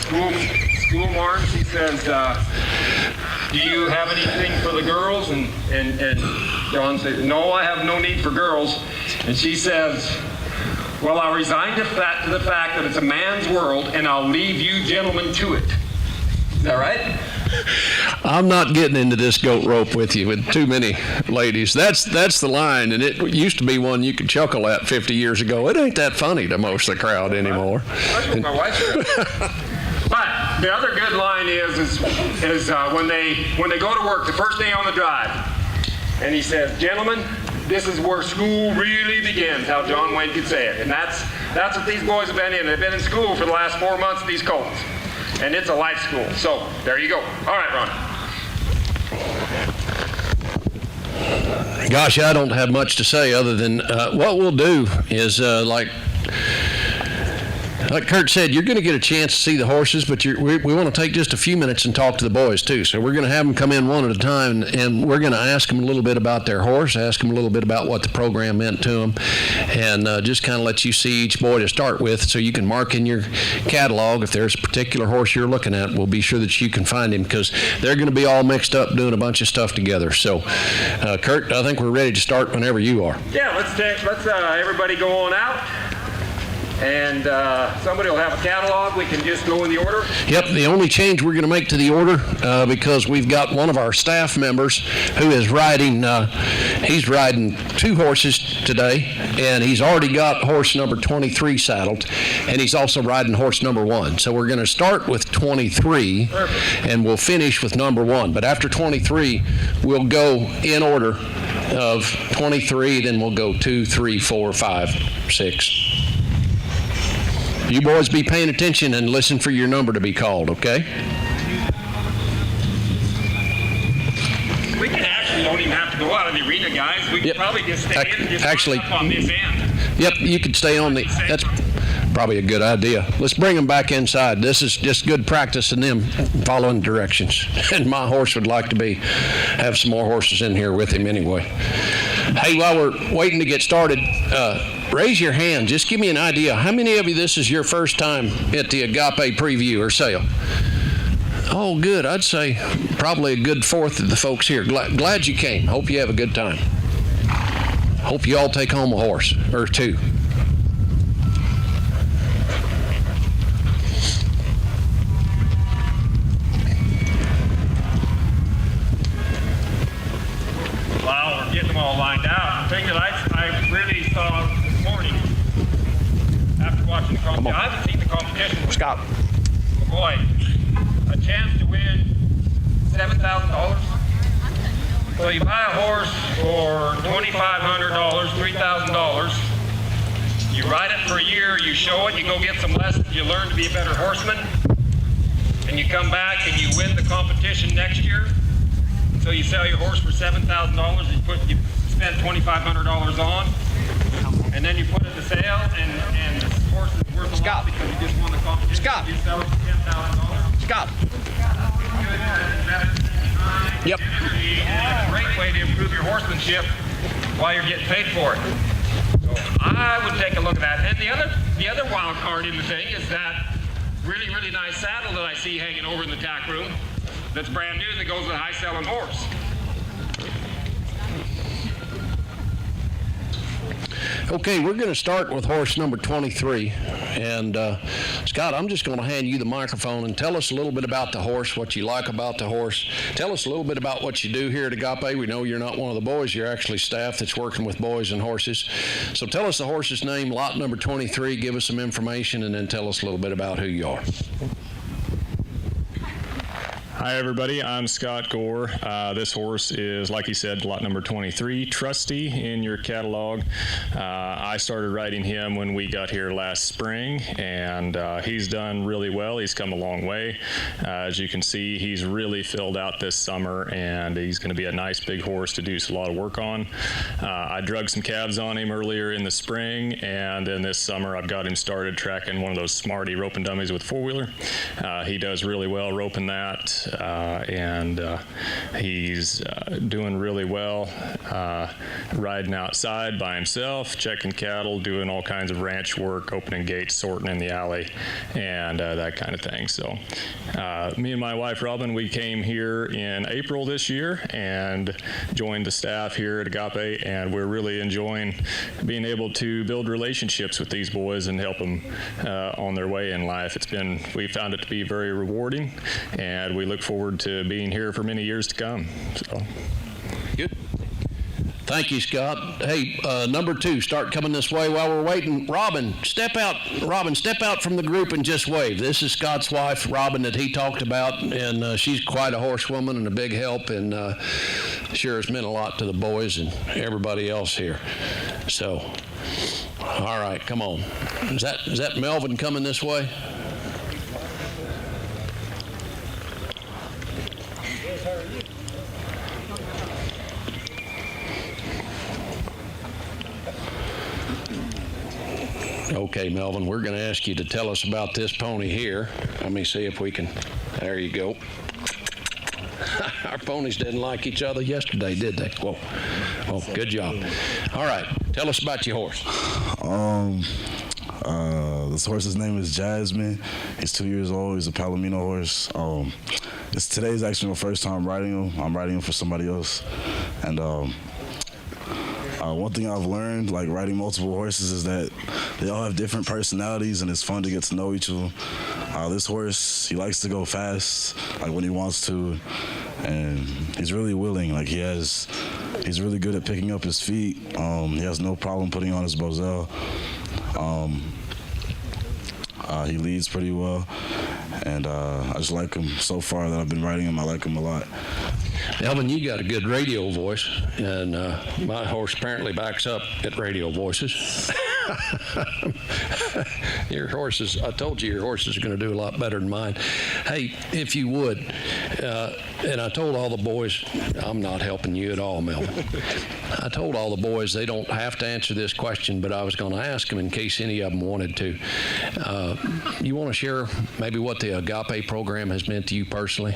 school marms. He says, do you have anything for the girls? And John says, no, I have no need for girls. And she says, well, I'll resign to the fact that it's a man's world, and I'll leave you gentlemen to it. Is that right? I'm not getting into this goat rope with you with too many ladies. That's the line, and it used to be one you could chuckle at 50 years ago. It ain't that funny to most of the crowd anymore. That's what my wife said. But the other good line is when they go to work the first day on the drive, and he says, gentlemen, this is where school really begins, how John Wayne could say it. And that's what these boys have been in. They've been in school for the last 4 months, these colts. And it's a life school. So there you go. All right, Ron. Gosh, I don't have much to say other than what we'll do is like Kurt said, you're going to get a chance to see the horses, but we want to take just a few minutes and talk to the boys too. So we're going to have them come in one at a time, and we're going to ask them a little bit about their horse, ask them a little bit about what the program meant to them, and just kind of let you see each boy to start with, so you can mark in your catalog if there's a particular horse you're looking at. We'll be sure that you can find him, because they're going to be all mixed up doing a bunch of stuff together. So, Kurt, I think we're ready to start whenever you are. Yeah, let's everybody go on out. And somebody will have a catalog. We can just go in the order. Yep, the only change we're going to make to the order, because we've got one of our staff members who is riding, he's riding 2 horses today, and he's already got horse number 23 saddled, and he's also riding horse number 1. So we're going to start with 23, Perfect. And we'll finish with number 1. But after 23, we'll go in order of 23, then we'll go 2, 3, 4, 5, 6. You boys be paying attention and listen for your number to be called, okay? We can actually don't even have to go out of the arena, guys. We can probably just stay in and just actually, up on this end. Yep, you could stay on the, that's probably a good idea. Let's bring them back inside. This is just good practice in them following directions. And my horse would like to have some more horses in here with him anyway. Hey, while we're waiting to get started, raise your hand. Just give me an idea. How many of you, this is your first time at the Agapé preview or sale? Oh, good. I'd say probably a good fourth of the folks here. Glad you came. Hope you have a good time. Hope you all take home a horse or 2. Wow, we're getting them all lined out. The thing that I really saw this morning after watching the competition, I haven't seen the competition. Scott. Oh boy, a chance to win $7,000. So you buy a horse for $2,500, $3,000. You ride it for a year, you show it, you go get some lessons, you learn to be a better horseman, and you come back and you win the competition next year. So you sell your horse for $7,000, you spend $2,500 on, and then you put it to sale, and the horse is worth a lot because you just won the competition. Scott. You sell it for $10,000. Scott. Yep. It's a great way to improve your horsemanship while you're getting paid for it. So I would take a look at that. And the other wild card in the thing is that really, really nice saddle that I see hanging over in the tack room. That's brand new, that goes with a high-selling horse. Okay, we're going to start with horse number 23. And Scott, I'm just going to hand you the microphone and tell us a little bit about the horse, what you like about the horse. Tell us a little bit about what you do here at Agapé. We know you're not one of the boys. You're actually staff that's working with boys and horses. So tell us the horse's name, lot number 23, give us some information, and then tell us a little bit about who you are. Hi everybody, I'm Scott Gore. This horse is, like he said, lot number 23, Trusty in your catalog. I started riding him when we got here last spring, and he's done really well. He's come a long way. As you can see, he's really filled out this summer, and he's going to be a nice big horse to do a lot of work on. I drug some calves on him earlier in the spring, and then this summer I've got him started tracking one of those Smarty roping dummies with four-wheeler. He does really well roping that. and he's doing really well, riding outside by himself, checking cattle, doing all kinds of ranch work, opening gates, sorting in the alley, and that kind of thing. So me and my wife Robin, we came here in April this year and joined the staff here at Agapé, and we're really enjoying being able to build relationships with these boys and help them on their way in life. We found it to be very rewarding, and we look forward to being here for many years to come. So. Good. Thank you, Scott. Hey, number 2, start coming this way while we're waiting. Robin, step out. Robin, step out from the group and just wave. This is Scott's wife, Robin, that he talked about, and she's quite a horsewoman and a big help, and sure has meant a lot to the boys and everybody else here. So, all right, come on. Is that Melvin coming this way? Okay, Melvin, we're going to ask you to tell us about this pony here. Let me see if we can. There you go. Our ponies didn't like each other yesterday, did they? Whoa. Oh, good job. All right, tell us about your horse. This horse's name is Jasmine. He's 2 years old. He's a Palomino horse. Today's actually my first time riding him. I'm riding him for somebody else. And one thing I've learned, like riding multiple horses, is that they all have different personalities, and it's fun to get to know each of them. This horse, he likes to go fast, like when he wants to, and he's really willing. Like he's really good at picking up his feet. He has no problem putting on his boselle. He leads pretty well, and I just like him so far that I've been riding him. I like him a lot. Elvin, you got a good radio voice, and my horse apparently backs up at radio voices. Your horses, I told you your horses are going to do a lot better than mine. Hey, if you would, and I told all the boys, I'm not helping you at all, Melvin. I told all the boys they don't have to answer this question, but I was going to ask them in case any of them wanted to. You want to share maybe what the Agapé program has meant to you personally?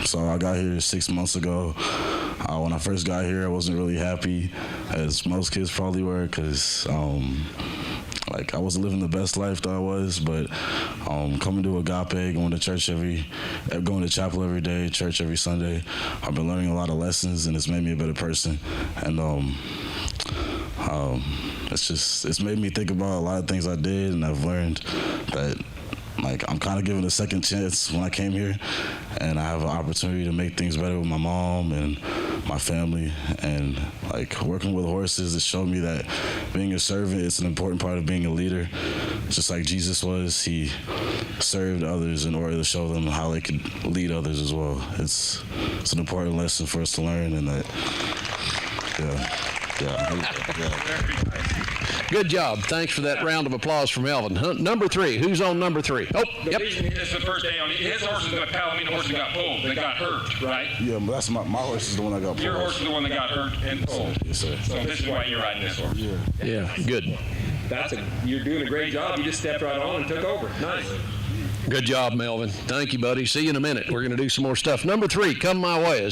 So I got here 6 months ago. When I first got here, I wasn't really happy, as most kids probably were, because like I wasn't living the best life that I was. But coming to Agapé, going to chapel every day, church every Sunday, I've been learning a lot of lessons, and it's made me a better person. And it's made me think about a lot of things I did, and I've learned that, like, I'm kind of given a second chance when I came here, and I have an opportunity to make things better with my mom and my family. And like working with horses, it showed me that being a servant is an important part of being a leader. Just like Jesus was, he served others in order to show them how they could lead others as well. It's an important lesson for us to learn, and that, Good job. Thanks for that round of applause from Elvin. Number 3. Who's on number 3? Oh, The reason it's the first day on his horse is a Palomino horse that got pulled. That got hurt, right? Yeah, but that's my horse is the one that got pulled. Your horse is the one that got hurt and pulled. Yes, sir. So this is why you're riding this horse. Yeah, good. You're doing a great job. You just stepped right on and took over. Nice. Good job, Melvin. Thank you, buddy. See you in a minute. We're going to do some more stuff. Number 3, come my way.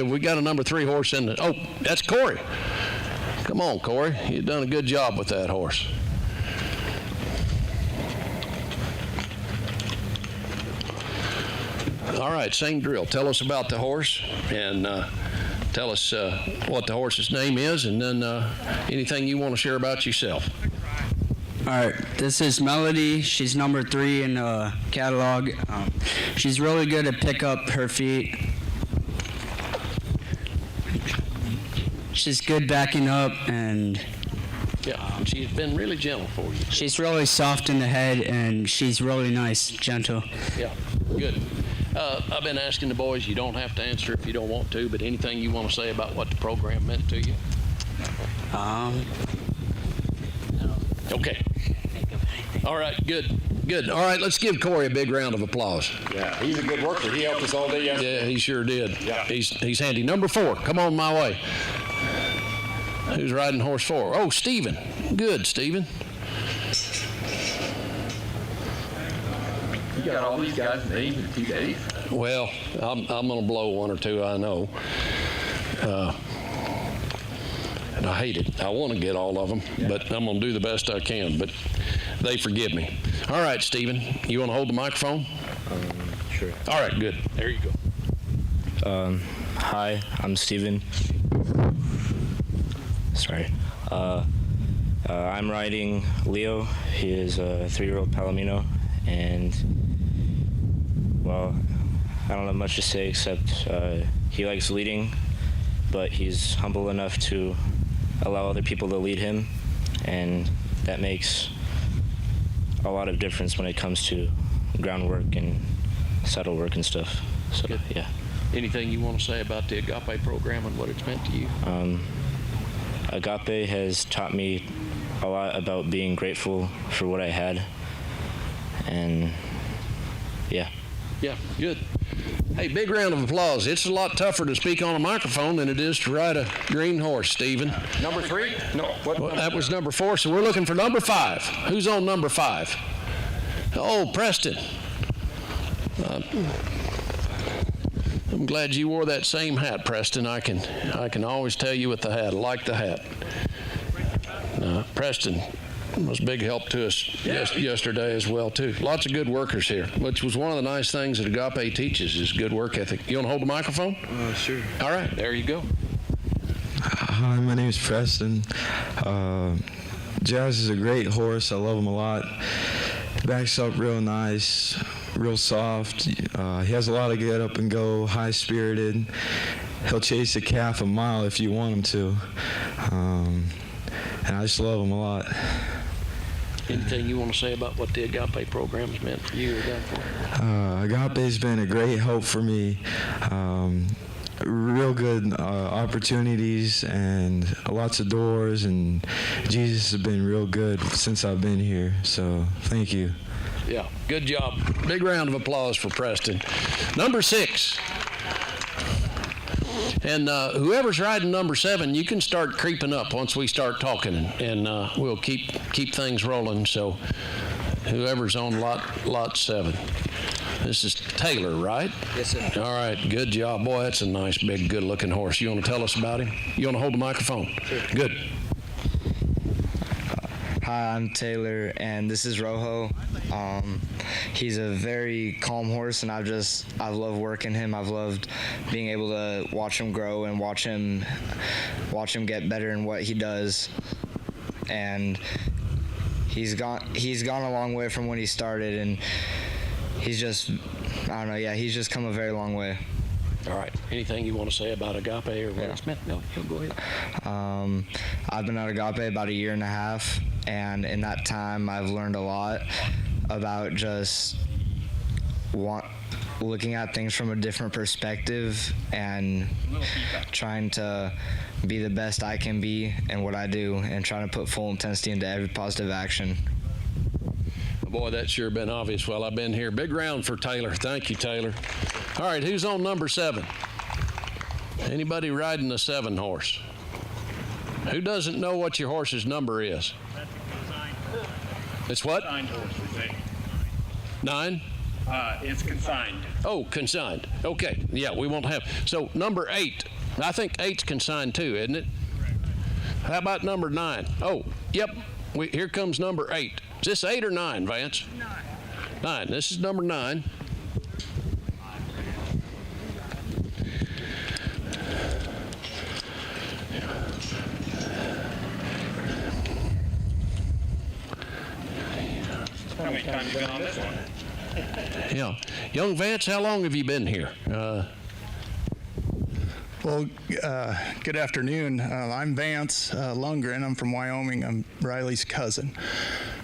We got a number 3 horse in the. Oh, that's Corey. Come on, Corey. You've done a good job with that horse. All right, same drill. Tell us about the horse, and tell us what the horse's name is, and then anything you want to share about yourself. All right, this is Melody. She's number 3 in the catalog. She's really good at pick up her feet. She's good backing up, and Yeah, she's been really gentle for you. she's really soft in the head, and she's really nice, gentle. Yeah, good. I've been asking the boys, you don't have to answer if you don't want to, but anything you want to say about what the program meant to you? Okay. All right, good. Good. All right, let's give Corey a big round of applause. Yeah, he's a good worker. He helped us all day yesterday. Yeah, he sure did. Yeah. He's handy. Number 4, come on my way. Who's riding horse 4? Oh, Stephen. Good, Stephen. You got all these guys' names in 2 days. Well, I'm going to blow one or two, I know. And I hate it. I want to get all of them, but I'm going to do the best I can. But they forgive me. All right, Stephen, you want to hold the microphone? Sure. All right, good. There you go. Hi, I'm Steven. Sorry. I'm riding Leo. He is a 3-year-old Palomino, and, well, I don't have much to say except he likes leading, but he's humble enough to allow other people to lead him, and that makes a lot of difference when it comes to groundwork and saddle work and stuff. So, Good. Yeah. Anything you want to say about the Agapé program and what it's meant to you? Agapé has taught me a lot about being grateful for what I had, and yeah. Yeah, good. Hey, big round of applause. It's a lot tougher to speak on a microphone than it is to ride a green horse, Stephen. Number 3? No, what? Well, that was number 4, so we're looking for number 5. Who's on number 5? Oh, Preston. I'm glad you wore that same hat, Preston. I can always tell you with the hat. I like the hat. Preston was a big help to us yesterday as well, too. Lots of good workers here, which was one of the nice things that Agapé teaches is good work ethic. You want to hold the microphone? Sure. All right, there you go. Hi, my name is Preston. Jazz is a great horse. I love him a lot. Backs up real nice, real soft. He has a lot of get up and go, high spirited. He'll chase a calf a mile if you want him to. And I just love him a lot. Anything you want to say about what the Agapé program has meant for you or done for you? Agapé's been a great help for me. Real good opportunities and lots of doors, and Jesus has been real good since I've been here. So thank you. Yeah, good job. Big round of applause for Preston. Number 6. And whoever's riding number 7, you can start creeping up once we start talking, and we'll keep things rolling. So whoever's on lot 7. This is Taylor, right? Yes, sir. All right, good job. Boy, that's a nice, big, good-looking horse. You want to tell us about him? You want to hold the microphone? Sure. Good. Hi, I'm Taylor, and this is Rojo. He's a very calm horse, and I've loved working him. I've loved being able to watch him grow and watch him get better in what he does. And he's gone a long way from when he started, and he's just come a very long way. All right. Anything you want to say about Agapé or what it's meant? No, go ahead. I've been at Agapé about 1.5 years, and in that time, I've learned a lot about just looking at things from a different perspective and trying to be the best I can be in what I do and trying to put full intensity into every positive action. Boy, that's sure been obvious while I've been here. Big round for Taylor. Thank you, Taylor. All right, who's on number 7? Anybody riding a 7 horse? Who doesn't know what your horse's number is? It's what? 9 horses. 9? It's consigned. Oh, consigned. Okay, yeah, we won't have. So number 8. I think 8's consigned too, isn't it? How about number 9? Oh, yep. Here comes number 8. Is this 8 or 9, Vance? 9. This is number 9. How many times have you been on this one? Yeah. Young Vance, how long have you been here? Well, good afternoon. I'm Vance Lundgren. I'm from Wyoming. I'm Riley's cousin.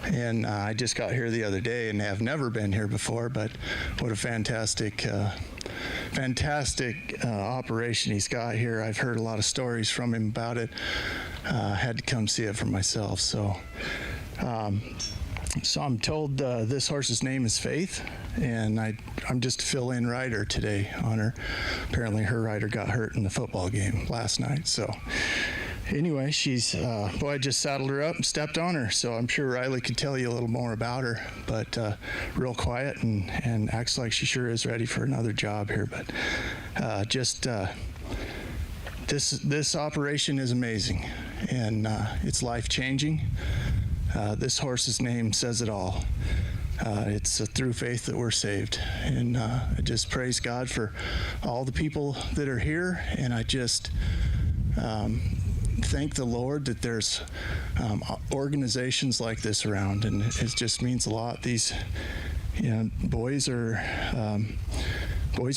And I just got here the other day and have never been here before, but what a fantastic operation he's got here. I've heard a lot of stories from him about it. Had to come see it for myself. So I'm told this horse's name is Faith, and I'm just a fill-in rider today on her. Apparently her rider got hurt in the football game last night, so anyway, she's, boy, I just saddled her up and stepped on her. So I'm sure Riley could tell you a little more about her, but real quiet and acts like she sure is ready for another job here. But this operation is amazing, and it's life-changing. This horse's name says it all. It's through faith that we're saved. And I just praise God for all the people that are here, and I just thank the Lord that there's organizations like this around, and it just means a lot. These boys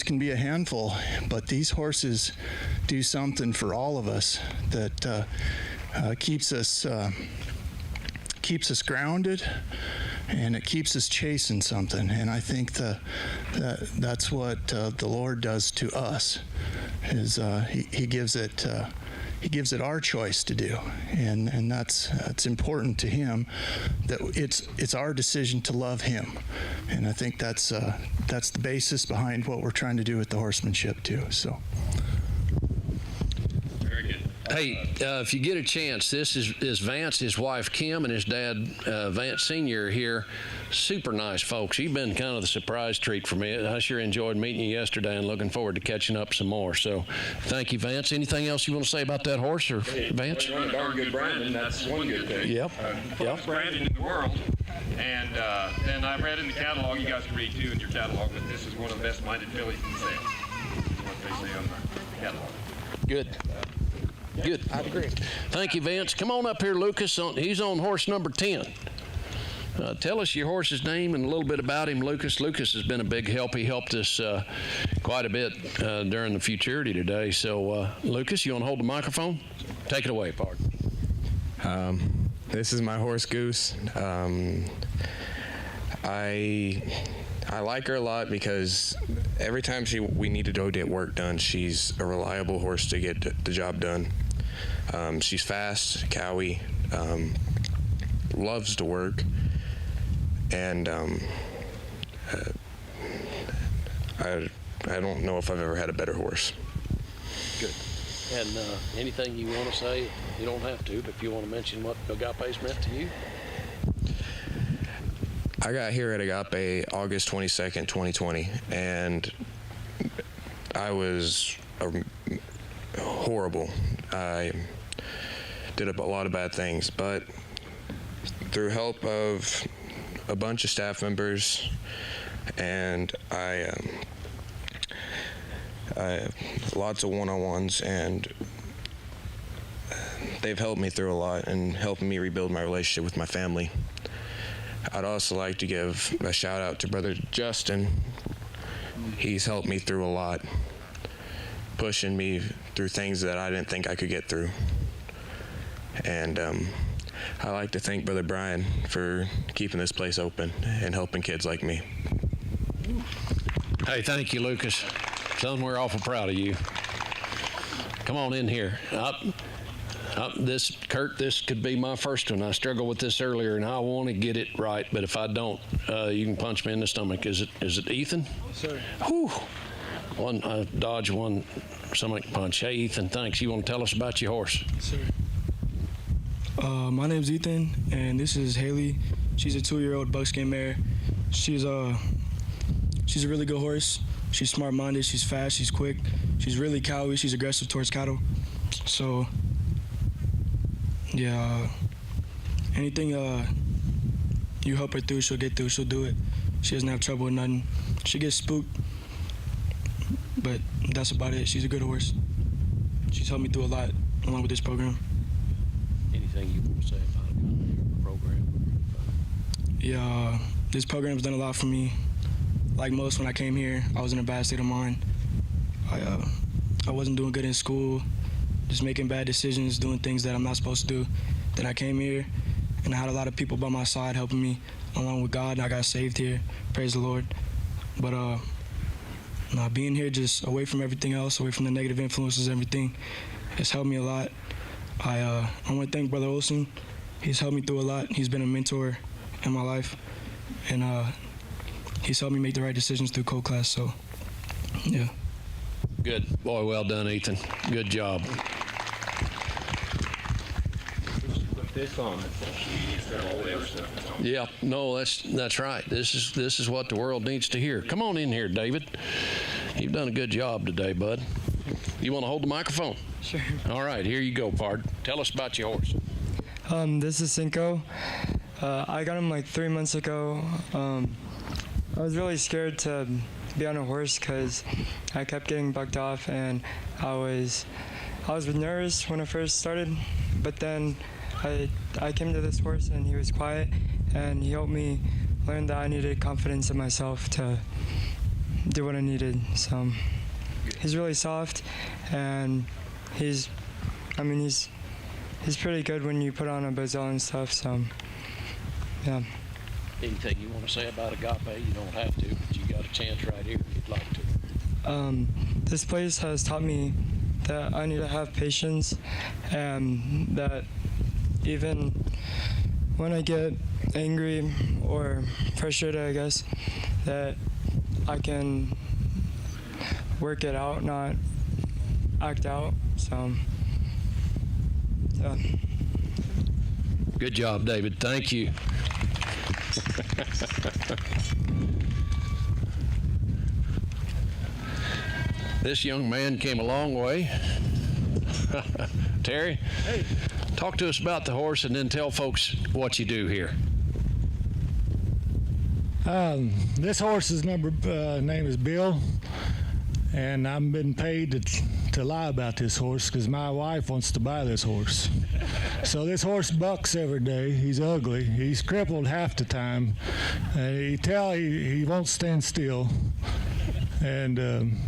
can be a handful, but these horses do something for all of us that keeps us grounded, and it keeps us chasing something. And I think that's what the Lord does to us. Is He gives it our choice to do, and that's important to Him. That it's our decision to love Him, and I think that's the basis behind what we're trying to do with the horsemanship too. So. Hey, if you get a chance, this is Vance, his wife Kim, and his dad Vance Sr. here. Super nice folks. You've been kind of the surprise treat for me. I sure enjoyed meeting you yesterday and looking forward to catching up some more. So thank you, Vance. Anything else you want to say about that horse, or Vance? You run a darn good branding. That's one good thing. Yep. Best branding in the world. And then I read in the catalog, you guys can read too in your catalog, that this is one of the best minded fillies in sales. That's what they say on the catalog. Good. Good. I'd agree. Thank you, Vance. Come on up here, Lucas. He's on horse number 10. Tell us your horse's name and a little bit about him, Lucas. Lucas has been a big help. He helped us quite a bit during the futurity today. So, Lucas, you want to hold the microphone? Take it away, Pard. This is my horse, Goose. I like her a lot because every time we need to go get work done, she's a reliable horse to get the job done. She's fast, cowy, loves to work, and I don't know if I've ever had a better horse. Good. And anything you want to say, you don't have to, but if you want to mention what Agapé's meant to you. I got here at Agapé August 22nd, 2020, and I was horrible. I did a lot of bad things, but through help of a bunch of staff members, and I lots of one-on-ones, and they've helped me through a lot and helping me rebuild my relationship with my family. I'd also like to give a shout out to Brother Justin. He's helped me through a lot, pushing me through things that I didn't think I could get through. And I like to thank Brother Brian for keeping this place open and helping kids like me. Hey, thank you, Lucas. Son, we're awful proud of you. Come on in here. Kurt, this could be my first one. I struggled with this earlier, and I want to get it right, but if I don't, you can punch me in the stomach. Is it Ethan? Yes, sir. Whew. I dodged one stomach punch. Hey, Ethan, thanks. You want to tell us about your horse? Yes, sir. My name's Ethan, and this is Haley. She's a 2-year-old buckskin mare. She's a really good horse. She's smart-minded. She's fast. She's quick. She's really cowy. She's aggressive towards cattle. So, yeah, anything you help her through, she'll get through. She'll do it. She doesn't have trouble with nothing. She gets spooked, but that's about it. She's a good horse. She's helped me through a lot along with this program. Anything you want to say about the program? Yeah, this program's done a lot for me. Like most, when I came here, I was in a bad state of mind. I wasn't doing good in school, just making bad decisions, doing things that I'm not supposed to do. Then I came here, and I had a lot of people by my side helping me, along with God, and I got saved here. Praise the Lord. But being here just away from everything else, away from the negative influences, everything, has helped me a lot. I want to thank Brother Olson. He's helped me through a lot. He's been a mentor in my life, and he's helped me make the right decisions through colt class. So, yeah. Good. Boy, well done, Ethan. Good job. this on instead of all the other stuff that's on. Yeah, no, that's right. This is what the world needs to hear. Come on in here, David. You've done a good job today, bud. You want to hold the microphone? Sure. All right, here you go, pard. Tell us about your horse. This is Cinco. I got him like 3 months ago. I was really scared to be on a horse because I kept getting bucked off, and I was nervous when I first started. But then I came to this horse, and he was quiet, and he helped me learn that I needed confidence in myself to do what I needed. So he's really soft, and he's pretty good when you put on a bozel and stuff. So yeah. Anything you want to say about Agapé? You don't have to, but you got a chance right here if you'd like to. This place has taught me that I need to have patience, and that even when I get angry or frustrated, I guess, that I can work it out, not act out. So, yeah. Good job, David. Thank you. This young man came a long way. Terry, hey, talk to us about the horse and then tell folks what you do here. This horse's name is Bill, and I've been paid to lie about this horse because my wife wants to buy this horse. So this horse bucks every day. He's ugly. He's crippled half the time. He won't stand still, and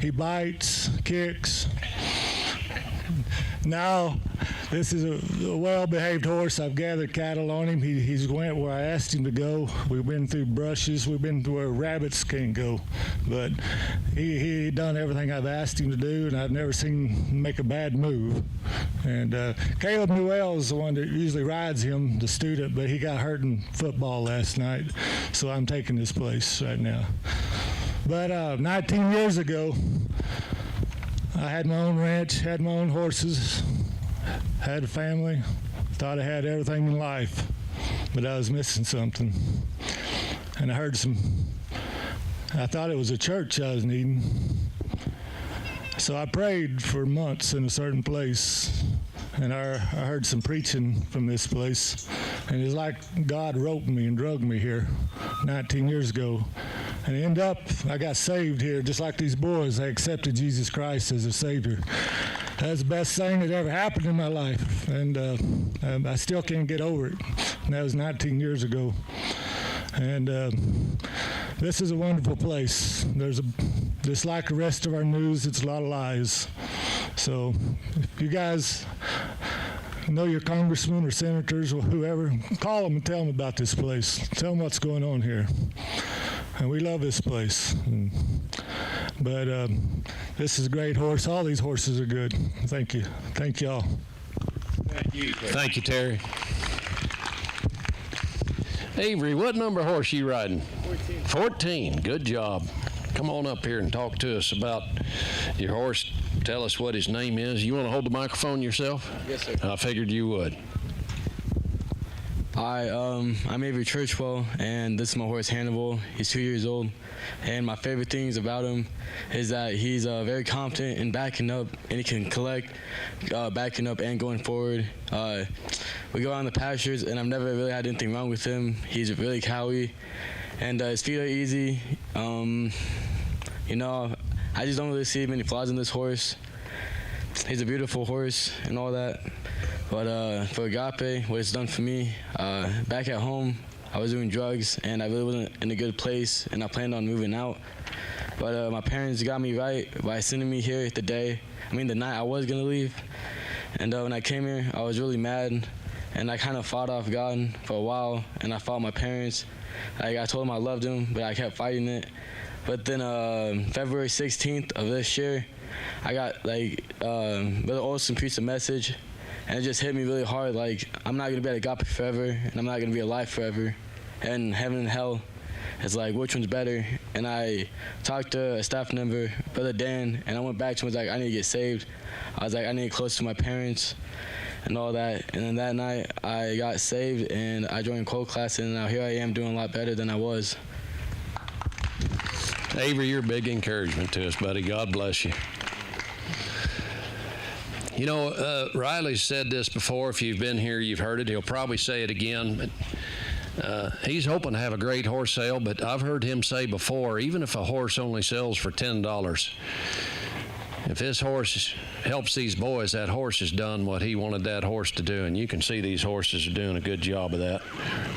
he bites, kicks. Now, this is a well-behaved horse. I've gathered cattle on him. He's went where I asked him to go. We've been through brushes. We've been to where rabbits can't go. But he done everything I've asked him to do, and I've never seen him make a bad move. And Caleb Newell is the one that usually rides him, the student, but he got hurt in football last night, so I'm taking his place right now. But 19 years ago, I had my own ranch, had my own horses, had a family, thought I had everything in life, but I was missing something. And I thought it was a church I was needing. So I prayed for months in a certain place, and I heard some preaching from this place, and it's like God roped me and drugged me here 19 years ago. And I got saved here, just like these boys. They accepted Jesus Christ as a Savior. That's the best thing that ever happened in my life, and I still can't get over it. And that was 19 years ago. And this is a wonderful place. Just like the rest of our news, it's a lot of lies. So if you guys know your congressmen or senators or whoever, call them and tell them about this place. Tell them what's going on here. And we love this place. But this is a great horse. All these horses are good. Thank you. Thank y'all. Thank you. Thank you, Terry. Avery, what number horse you riding? 14. 14. Good job. Come on up here and talk to us about your horse. Tell us what his name is. You want to hold the microphone yourself? Yes, sir. I figured you would. Hi, I'm Avery Churchwell, and this is my horse Hannibal. He's 2 years old, and my favorite things about him is that he's very confident in backing up, and he can collect backing up and going forward. We go around the pastures, and I've never really had anything wrong with him. He's really cowy, and his feet are easy. I just don't really see many flaws in this horse. He's a beautiful horse and all that. But for Agapé, what it's done for me, back at home, I was doing drugs, and I really wasn't in a good place, and I planned on moving out. But my parents got me right by sending me here the night I was going to leave. And when I came here, I was really mad, and I kind of fought off God for a while, and I fought my parents. I told them I loved them, but I kept fighting it. But then February 16th of this year, I got Brother Olson preached a message, and it just hit me really hard. I'm not gonna be at Agapé forever, and I'm not gonna be alive forever. And heaven and hell, it's which one's better? And I talked to a staff member, Brother Dan, and I went back to him. I was I need to get saved. I was I need to get close to my parents. and all that. And then that night, I got saved, and I joined colt class, and now here I am doing a lot better than I was. Avery, you're a big encouragement to us, buddy. God bless you. You know, Riley said this before. If you've been here, you've heard it. He'll probably say it again. But he's hoping to have a great horse sale, but I've heard him say before, even if a horse only sells for $10, if this horse helps these boys, that horse has done what he wanted that horse to do, and you can see these horses are doing a good job of that.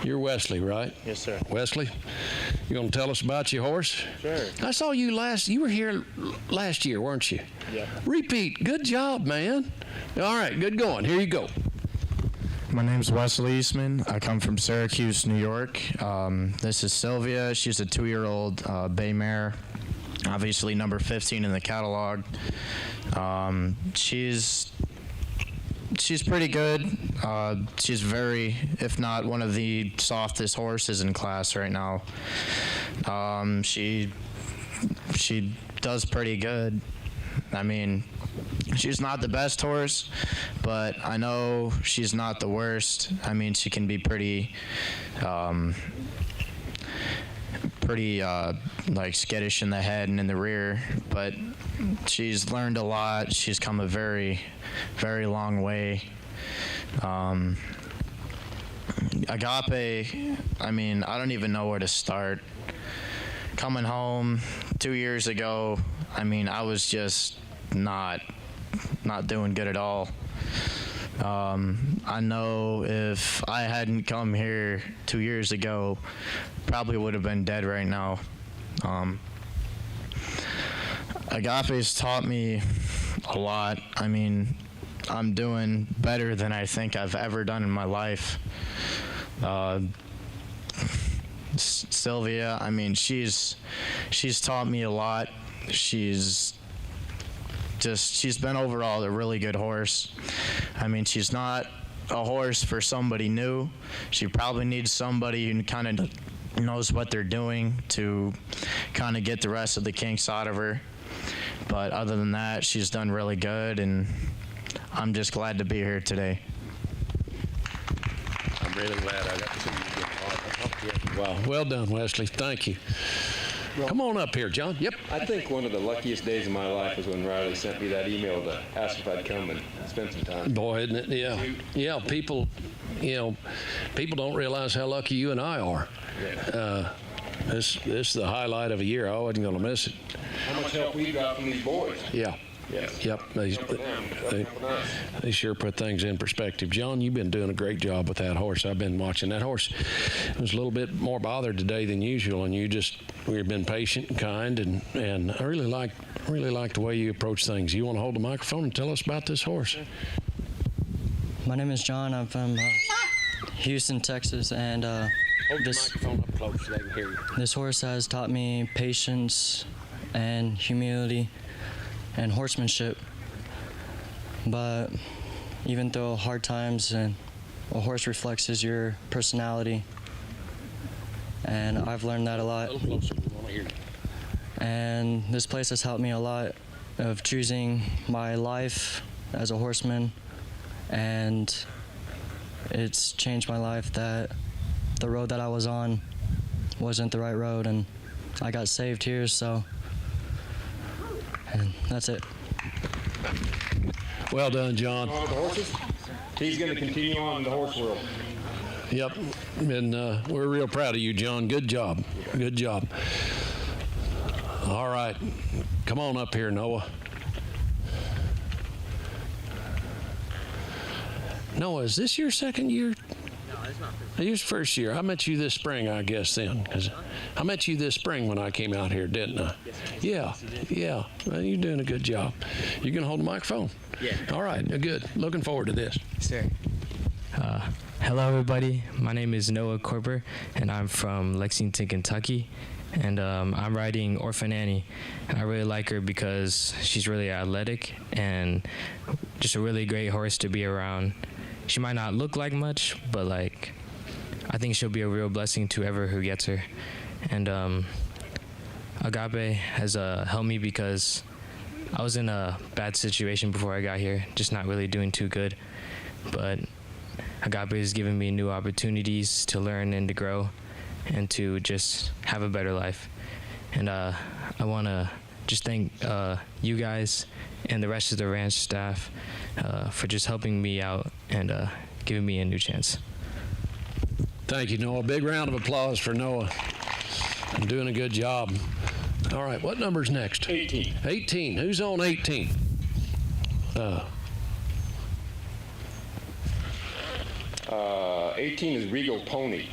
You're Wesley, right? Yes, sir. Wesley, you going to tell us about your horse? Sure. I saw you you were here last year, weren't you? Yeah. Repeat. Good job, man. All right, good going. Here you go. My name's Wesley Eastman. I come from Syracuse, New York. This is Sylvia. She's a 2-year-old bay mare. Obviously number 15 in the catalog. She's pretty good. She's very, if not one of the softest horses in class right now. She does pretty good. I mean, she's not the best horse, but I know she's not the worst. I mean, she can be pretty like skittish in the head and in the rear, but she's learned a lot. She's come a very, very long way. Agapé, I mean, I don't even know where to start. Coming home 2 years ago, I mean, I was just not doing good at all. I know if I hadn't come here 2 years ago, probably would have been dead right now. Agapé's taught me a lot. I mean, I'm doing better than I think I've ever done in my life. Sylvia, I mean, she's taught me a lot. She's been overall a really good horse. I mean, she's not a horse for somebody new. She probably needs somebody who kind of knows what they're doing to kind of get the rest of the kinks out of her. But other than that, she's done really good, and I'm just glad to be here today. I'm really glad I got to see you again. Wow. Well done, Wesley. Thank you. Come on up here, John. Yep. I think one of the luckiest days of my life was when Riley sent me that email to ask if I'd come and spend some time. Boy, isn't it? Yeah. Yeah, people don't realize how lucky you and I are. Yeah. This is the highlight of a year. I wasn't going to miss it. How much help we got from these boys. Yeah. Yes. Yep. They sure put things in perspective. John, you've been doing a great job with that horse. I've been watching that horse. Was a little bit more bothered today than usual, and we've been patient and kind, and I really like the way you approach things. You want to hold the microphone and tell us about this horse? My name is John. I'm from Houston, Texas, and hold the microphone up close so they can hear you. This horse has taught me patience and humility and horsemanship. But even though hard times, and a horse reflects your personality, and I've learned that a lot. A little closer. We want to hear you. And this place has helped me a lot of choosing my life as a horseman, and it's changed my life that the road that I was on wasn't the right road, and I got saved here, so, and that's it. Well done, John. The horses? He's going to continue on in the horse world. Yep, and we're real proud of you, John. Good job. Good job. All right, come on up here, Noah. Noah, is this your second year? No, it's not. It's first year. I met you this spring, I guess, then. 'Cause I met you this spring when I came out here, didn't I? Yes, Yeah. Well, you're doing a good job. You can hold the microphone? Yeah. All right, good. Looking forward to this. Sir. Hello, everybody. My name is Noah Corber, and I'm from Lexington, Kentucky. And I'm riding Orphan Annie. And I really like her because she's really athletic and just a really great horse to be around. She might not look like much, but I think she'll be a real blessing to whoever who gets her. And Agapé has helped me because I was in a bad situation before I got here, just not really doing too good. but Agapé has given me new opportunities to learn and to grow and to just have a better life. And I want to just thank you guys and the rest of the ranch staff for just helping me out and giving me a new chance. Thank you, Noah. Big round of applause for Noah. I'm doing a good job. All right, what number's next? 18. 18. Who's on 18? 18 is Regal Pony.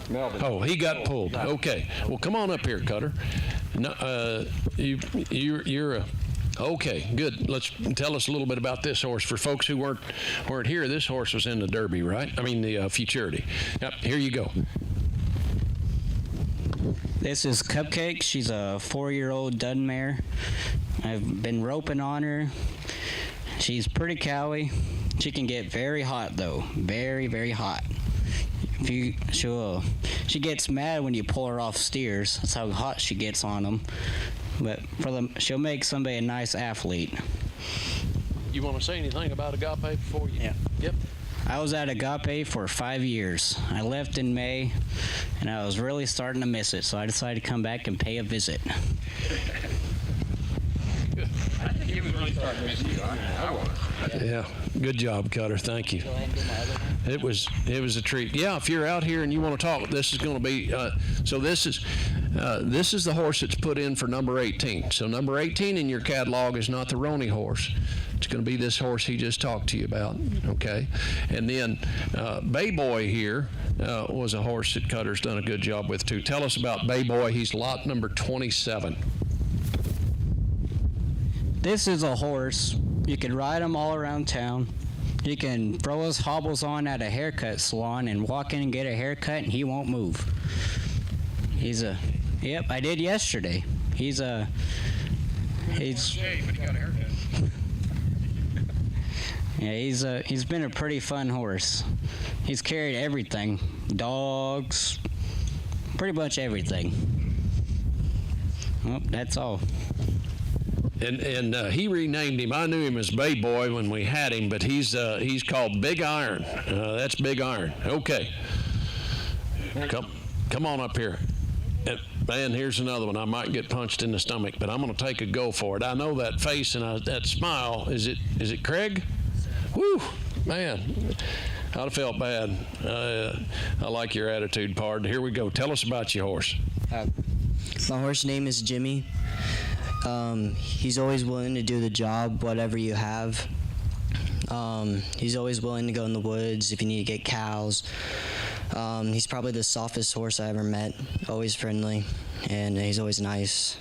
Melvin. Oh, he got pulled. Okay. Well, come on up here, Cutter. No, you're a... Okay, good. Let's tell us a little bit about this horse. For folks who weren't here, this horse was in the Derby, right? I mean, the Futurity. Yep, here you go. This is Cupcake. She's a 4-year-old dud mare. I've been roping on her. She's pretty cowy. She can get very hot, though. Very, very hot. She gets mad when you pull her off steers. That's how hot she gets on them. But she'll make somebody a nice athlete. You want to say anything about Agapé before you? Yeah. Yep. I was at Agapé for 5 years. I left in May, and I was really starting to miss it, so I decided to come back and pay a visit. I think he was really starting to miss you. I was. Yeah, good job, Cutter. Thank you. It was a treat. Yeah, if you're out here and you want to talk, this is going to be. So this is the horse that's put in for number 18. So number 18 in your catalog is not the Roney horse. It's going to be this horse he just talked to you about. Okay, and then Bay Boy here was a horse that Cutter's done a good job with too. Tell us about Bay Boy. He's lot number 27. This is a horse. You can ride him all around town. You can throw his hobbles on at a haircut salon and walk in and get a haircut, and he won't move. Yep, I did yesterday. He's got a haircut. Yeah, he's been a pretty fun horse. He's carried everything, dogs, pretty much everything. Well, that's all. And he renamed him. I knew him as Bay Boy when we had him, but he's called Big Iron. That's Big Iron. Okay. Come on up here. Man, here's another one. I might get punched in the stomach, but I'm going to take a go for it. I know that face and that smile. Is it Craig? Woo, man. I'd have felt bad. I like your attitude, pard. Here we go. Tell us about your horse. My horse name is Jimmy. He's always willing to do the job, whatever you have. He's always willing to go in the woods if you need to get cows. He's probably the softest horse I ever met. Always friendly, and he's always nice.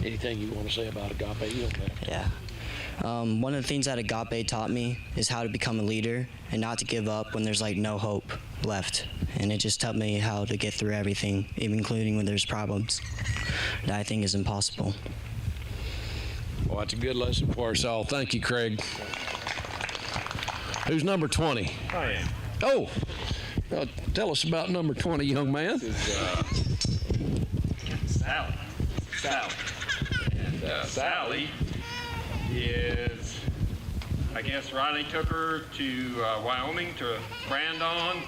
Anything you want to say about Agapé? You don't have to. Yeah. One of the things that Agapé taught me is how to become a leader and not to give up when there's like no hope left. And it just taught me how to get through everything, even including when there's problems that I think is impossible. Well, that's a good lesson for us all. Thank you, Craig. Who's number 20? I am. Oh, tell us about number 20, young man. This is Sally. And Sally is, I guess Riley took her to Wyoming to brand on,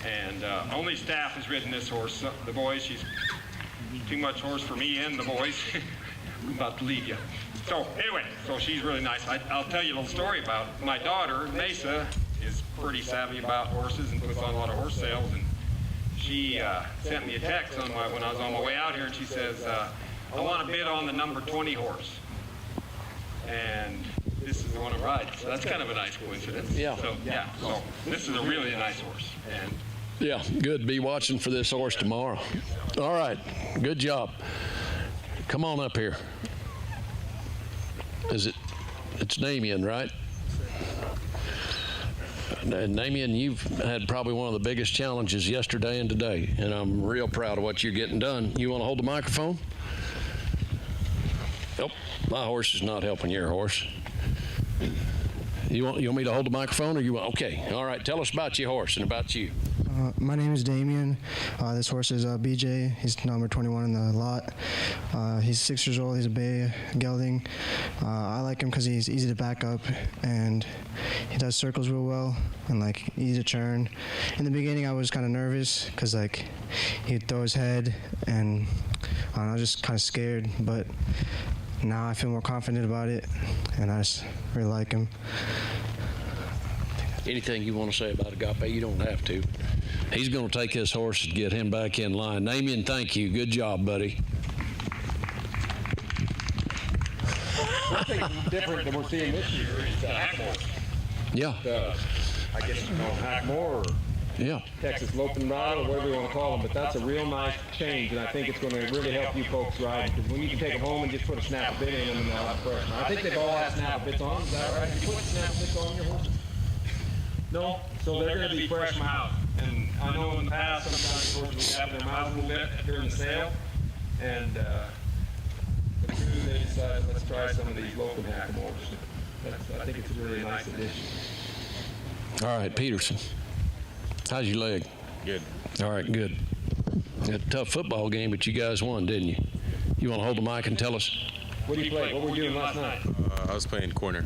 and only staff has ridden this horse. The boys, she's too much horse for me and the boys. I'm about to leave you. So anyway, so she's really nice. I'll tell you a little story about my daughter, Mesa, is pretty savvy about horses and puts on a lot of horse sales, and she sent me a text when I was on my way out here, and she says, I want to bid on the number 20 horse. And this is the one I'm riding. So that's kind of a nice coincidence. Yeah. So this is a really nice horse. And yeah, good. Be watching for this horse tomorrow. All right, good job. Come on up here. It's Damien, right? And Damien, you've had probably one of the biggest challenges yesterday and today, and I'm real proud of what you're getting done. You want to hold the microphone? Nope, my horse is not helping your horse. You want me to hold the microphone, or you want? Okay, all right. Tell us about your horse and about you. My name is Damien. This horse is BJ. He's number 21 in the lot. He's 6 years old. He's a bay gelding. I like him because he's easy to back up and he does circles real well and like easy to turn. In the beginning, I was kind of nervous because like he'd throw his head and I was just kind of scared. But now I feel more confident about it and I just really like him. Anything you want to say about Agapé, you don't have to. He's going to take this horse and get him back in line. Damien, thank you. Good job, buddy. One thing different than we're seeing this year is the Hackmore. Yeah. I guess you call them Hackmore or Texas Loping Bridle or whatever you want to call them, but that's a real nice change, and I think it's going to really help you folks ride, because when you can take them home and just put a snap bit in them and they'll have fresh. I think they've all had snap bits on, is that right? You put snap bits on your horses? No? So they're going to be fresh mouth. And I know in the past, sometimes horses would have their mouths a little bit during the sale, and the crew, they decided, let's try some of these local Hackamores. I think it's a really nice addition. All right, Peterson. How's your leg? Good. All right, good. You had a tough football game, but you guys won, didn't you? You want to hold the mic and tell us? What did you play? What were you doing last night? I was playing corner.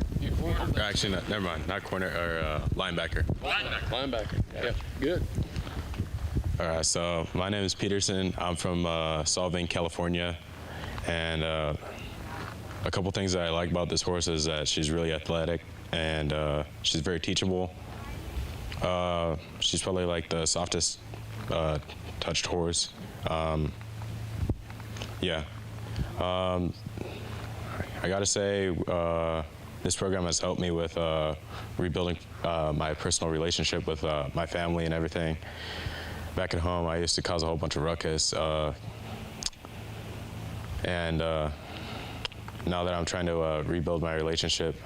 Actually, never mind. Not corner, or linebacker. Linebacker. Yeah, good. All right, so my name is Peterson. I'm from Solvang, California. And a couple things that I like about this horse is that she's really athletic and she's very teachable. She's probably like the softest touched horse. I gotta say, this program has helped me with rebuilding my personal relationship with my family and everything. Back at home, I used to cause a whole bunch of ruckus, and now that I'm trying to rebuild my relationship,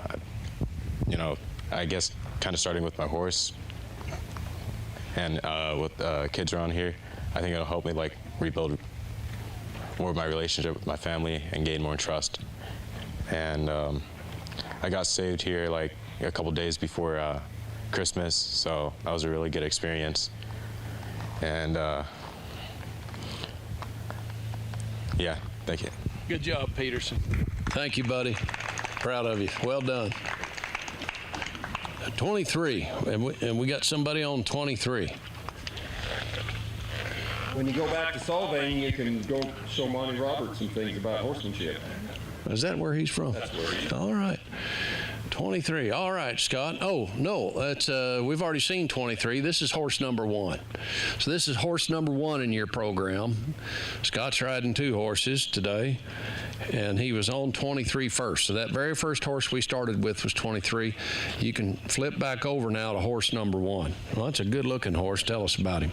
I guess kind of starting with my horse and with kids around here, I think it'll help me like rebuild more of my relationship with my family and gain more trust. And I got saved here like a couple days before Christmas, so that was a really good experience. And yeah, thank you. Good job, Peterson. Thank you, buddy. Proud of you. Well done. 23, and we got somebody on 23. When you go back to Solvang, you can go show Monty Roberts some things about horsemanship. Is that where he's from? That's where he's from. All right. 23. All right, Scott. Oh, no, that's we've already seen 23. This is horse number 1. So this is horse number 1 in your program. Scott's riding 2 horses today, and he was on 23 first. So that very first horse we started with was 23. You can flip back over now to horse number 1. Well, that's a good-looking horse. Tell us about him.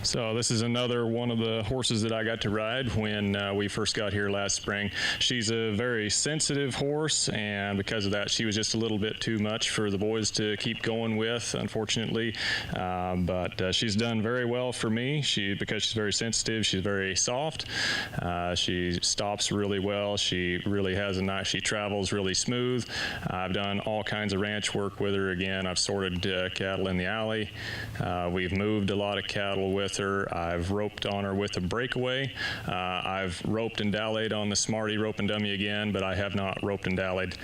So this is another one of the horses that I got to ride when we first got here last spring. She's a very sensitive horse, and because of that, she was just a little bit too much for the boys to keep going with, unfortunately. But she's done very well for me. Because she's very sensitive, she's very soft. She stops really well. She really has she travels really smooth. I've done all kinds of ranch work with her. Again, I've sorted cattle in the alley. We've moved a lot of cattle with her. I've roped on her with a breakaway. I've roped and dallied on the Smarty rope and dummy again, but I have not roped and dallied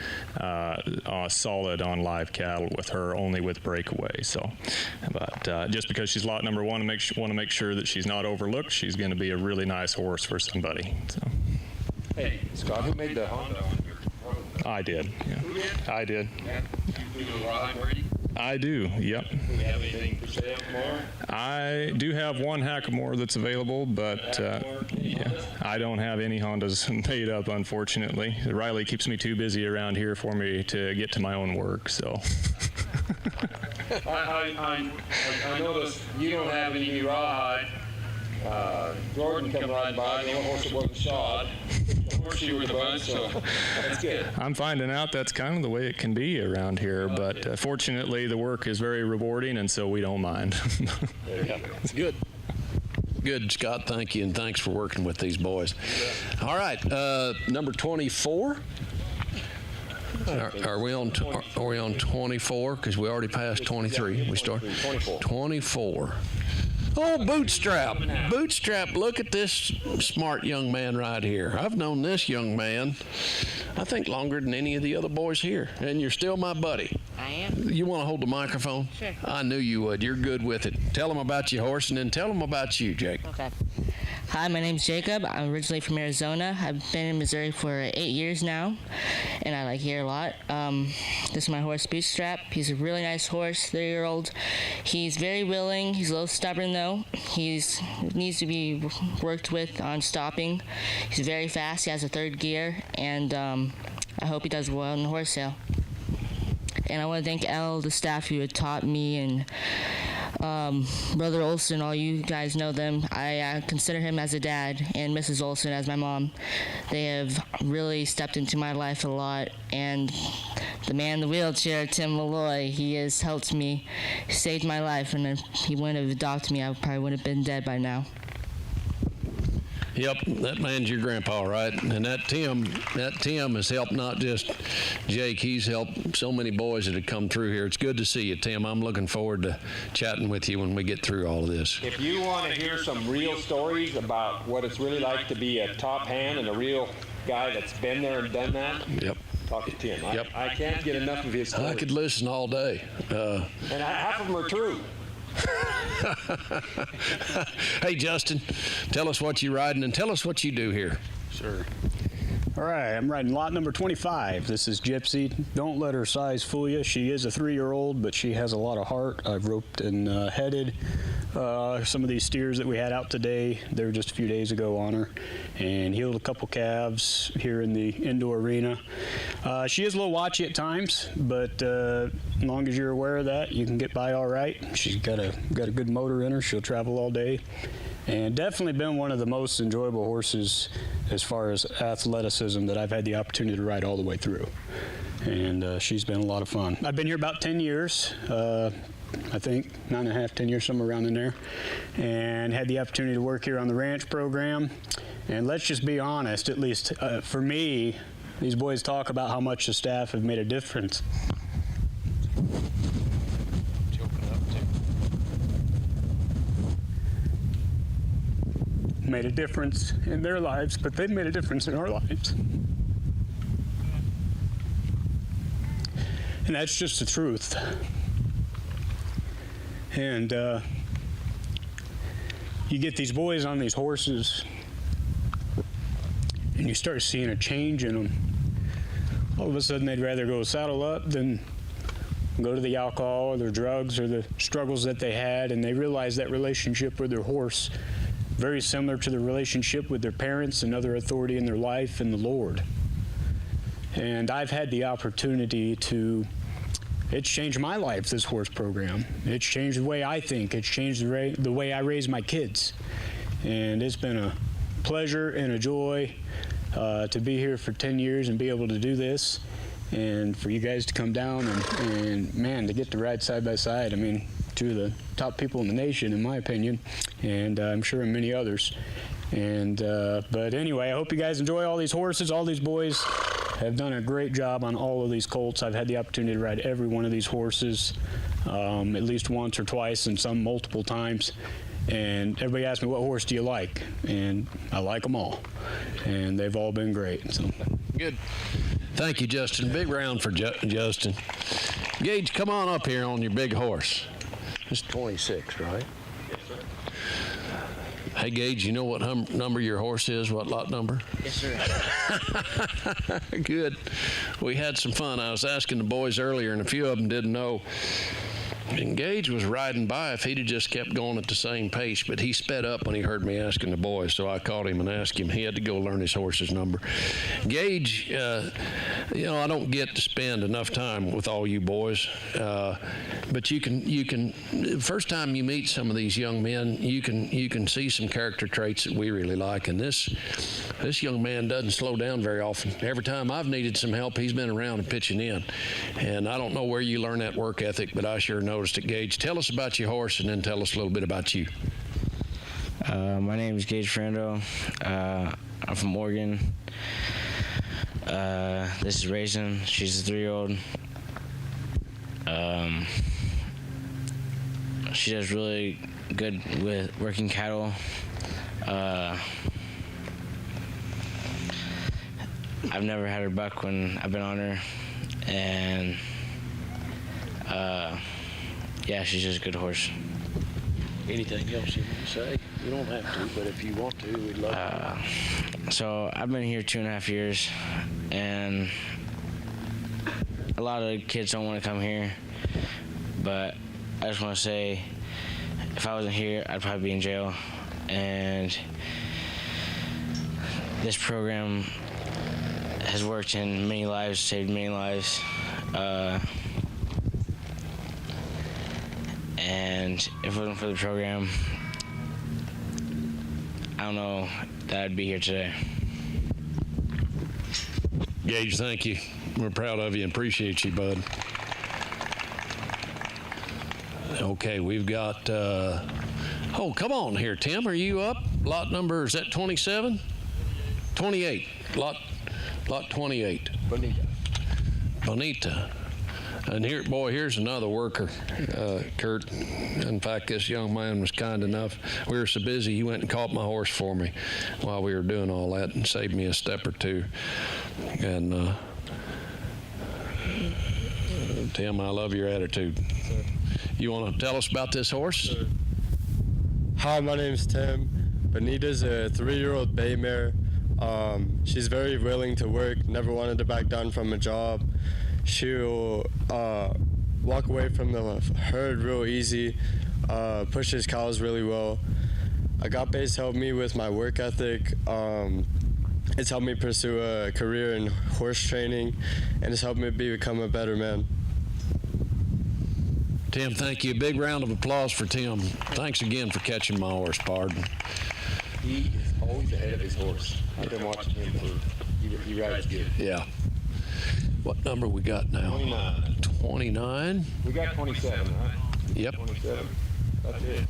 solid on live cattle with her, only with breakaway. So, but just because she's lot number 1, want to make sure that she's not overlooked. She's going to be a really nice horse for somebody. So. Hey, Scott, who made the Honda on your road? I did. Yeah. Who did? I did. Yeah. You do a rawhide breeding? I do, yep. Do we have anything for sale tomorrow? I do have one Hackamore that's available, but yeah, I don't have any Hondas made up, unfortunately. Riley keeps me too busy around here for me to get to my own work, so. I noticed you don't have any rawhide. Jordan come riding by, the only horse that wasn't shod. Of course you were the bunch, so that's good. I'm finding out that's kind of the way it can be around here, but fortunately the work is very rewarding, and so we don't mind. There you go. It's good. Good, Scott. Thank you, and thanks for working with these boys. All right, number 24. Are we on 24? Because we already passed 23. We start 24. Oh, Bootstrap. Bootstrap, look at this smart young man right here. I've known this young man, I think, longer than any of the other boys here. And you're still my buddy. I am. You want to hold the microphone? Sure. I knew you would. You're good with it. Tell them about your horse, and then tell them about you, Jake. Okay. Hi, my name's Jacob. I'm originally from Arizona. I've been in Missouri for 8 years now, and I like here a lot. This is my horse, Bootstrap. He's a really nice horse, 3-year-old. He's very willing. He's a little stubborn, though. He needs to be worked with on stopping. He's very fast. He has a 3rd gear, and I hope he does well in the horse sale. And I want to thank all the staff who had taught me, and Brother Olson, all you guys know them. I consider him as a dad, and Mrs. Olson as my mom. They have really stepped into my life a lot, and the man in the wheelchair, Tim Malloy, he has helped me, saved my life, and if he wouldn't have adopted me, I probably would have been dead by now. Yep, that man's your grandpa, right? And that Tim has helped not just Jake, he's helped so many boys that have come through here. It's good to see you, Tim. I'm looking forward to chatting with you when we get through all of this. If you want to hear some real stories about what it's really like to be a top hand and a real guy that's been there and done that, yep. Talk to Tim. Yep. I can't get enough of his stories. I could listen all day. And half of them are true. Hey, Justin, tell us what you're riding and tell us what you do here. Sure. All right, I'm riding lot number 25. This is Gypsy. Don't let her size fool you. She is a 3-year-old, but she has a lot of heart. I've roped and headed some of these steers that we had out today. They were just a few days ago on her, and healed a couple calves here in the indoor arena. She is a little watchy at times, but as long as you're aware of that, you can get by all right. She's got a good motor in her. She'll travel all day. And definitely been one of the most enjoyable horses as far as athleticism that I've had the opportunity to ride all the way through. And she's been a lot of fun. I've been here about 10 years, I think, 9.5, 10 years, somewhere around in there, and had the opportunity to work here on the ranch program. And let's just be honest, at least for me, these boys talk about how much the staff have made a difference. Made a difference in their lives, but they've made a difference in our lives. And that's just the truth. And you get these boys on these horses, and you start seeing a change in them. All of a sudden, they'd rather go saddle up than go to the alcohol or their drugs or the struggles that they had, and they realize that relationship with their horse very similar to the relationship with their parents and other authority in their life and the Lord. And I've had the opportunity to, it's changed my life, this horse program. It's changed the way I think. It's changed the way I raise my kids. And it's been a pleasure and a joy to be here for 10 years and be able to do this. And for you guys to come down and man, to get to ride side by side. I mean, two of the top people in the nation, in my opinion, and I'm sure in many others. And but anyway, I hope you guys enjoy all these horses. All these boys have done a great job on all of these colts. I've had the opportunity to ride every one of these horses at least once or twice, and some multiple times. And everybody asks me, what horse do you like? And I like them all. And they've all been great. So. Good. Thank you, Justin. Big round for Justin. Gage, come on up here on your big horse. It's 26, right? Yes, sir. Hey, Gage, you know what number your horse is? What lot number? Yes, sir. Good. We had some fun. I was asking the boys earlier, and a few of them didn't know. And Gage was riding by if he'd have just kept going at the same pace, but he sped up when he heard me asking the boys, so I called him and asked him. He had to go learn his horse's number. Gage, you know, I don't get to spend enough time with all you boys, but you can. First time you meet some of these young men, you can see some character traits that we really like. And this young man doesn't slow down very often. Every time I've needed some help, he's been around and pitching in. And I don't know where you learn that work ethic, but I sure noticed it. Gage, tell us about your horse, and then tell us a little bit about you. My name is Gage Frando. I'm from Oregon. This is Raisin. She's a 3-year-old. She does really good with working cattle. I've never had her buck when I've been on her, and yeah, she's just a good horse. Anything else you want to say? You don't have to, but if you want to, we'd love to. So I've been here 2.5 years, and a lot of kids don't want to come here, but I just want to say, if I wasn't here, I'd probably be in jail, and this program has worked in many lives, saved many lives, and if it wasn't for the program, I don't know that I'd be here today. Gage, thank you. We're proud of you and appreciate you, bud. Okay, we've got, oh, come on here, Tim. Are you up? Lot number, is that 27? 28. Lot 28. Bonita. And here, boy, here's another worker, Kurt. In fact, this young man was kind enough. We were so busy, he went and caught my horse for me while we were doing all that and saved me a step or two. And Tim, I love your attitude. You want to tell us about this horse? Hi, my name's Tim. Bonita's a 3-year-old bay mare. She's very willing to work, never wanted to back down from a job. She'll walk away from the herd real easy, pushes cows really well. Agape's helped me with my work ethic. It's helped me pursue a career in horse training, and it's helped me become a better man. Tim, thank you. A big round of applause for Tim. Thanks again for catching my horse, pardon. He is always ahead of his horse. I've been watching him for, he rides good. Yeah. What number we got now? 29. 29. We got 27, right? Yep. 27. That's it.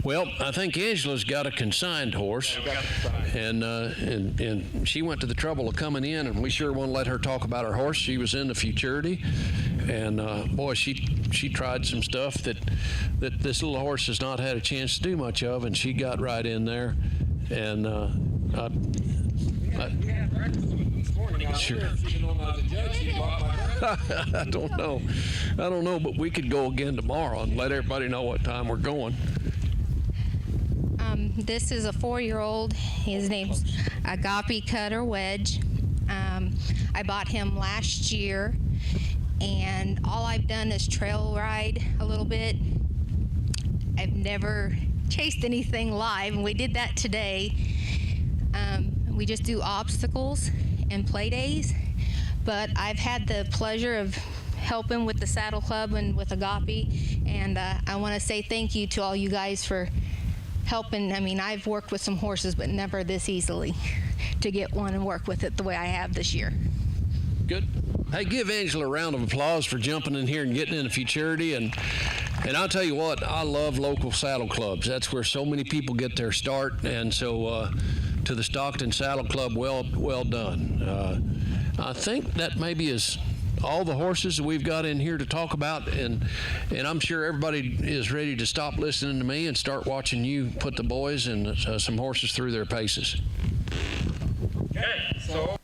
Well, I think Angela's got a consigned horse, and she went to the trouble of coming in, and we sure want to let her talk about her horse. She was in the futurity, and boy, she tried some stuff that this little horse has not had a chance to do much of, and she got right in there, and sure. I don't know, but we could go again tomorrow and let everybody know what time we're going. This is a 4-year-old. His name's Agapé Cutter Wedge. I bought him last year, and all I've done is trail ride a little bit. I've never chased anything live, and we did that today. We just do obstacles and play days, but I've had the pleasure of helping with the Saddle Club and with Agapé, and I want to say thank you to all you guys for helping. I mean, I've worked with some horses, but never this easily to get one and work with it the way I have this year. Good. Hey, give Angela a round of applause for jumping in here and getting in a futurity. And I'll tell you what, I love local saddle clubs. That's where so many people get their start. And so to the Stockton Saddle Club, well done. I think that maybe is all the horses that we've got in here to talk about, and I'm sure everybody is ready to stop listening to me and start watching you put the boys and some horses through their paces. Okay, so